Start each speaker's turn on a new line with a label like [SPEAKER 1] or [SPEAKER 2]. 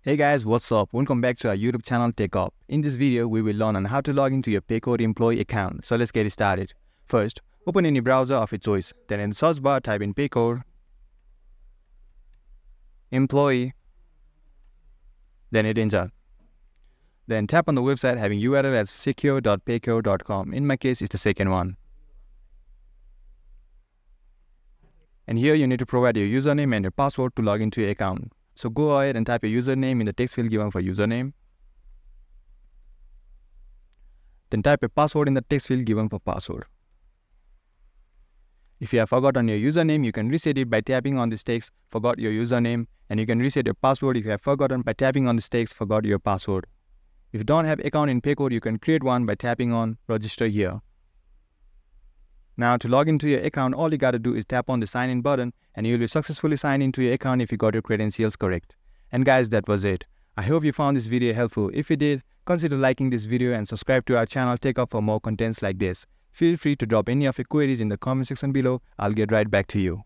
[SPEAKER 1] Hey guys, what's up? Welcome back to our YouTube channel TechUp. In this video, we will learn on how to log into your Paycor Employee account. So let's get started. First, open any browser of your choice. Then in the search bar, type in Paycor Employee. Then hit enter. Then tap on the website having URL as secure.paycor.com. In my case, it's the second one. And here you need to provide your username and your password to log into your account. So go ahead and type your username in the text field given for username. Then type a password in the text field given for password. If you have forgotten your username, you can reset it by tapping on this text, forgot your username, and you can reset your password if you have forgotten by tapping on this text, forgot your password. If you don't have account in Paycor, you can create one by tapping on register here. Now to log into your account, all you gotta do is tap on the sign in button and you'll be successfully signed into your account if you got your credentials correct. And guys, that was it. I hope you found this video helpful. If you did, consider liking this video and subscribe to our channel TechUp for more contents like this. Feel free to drop any of your queries in the comment section below. I'll get right back to you.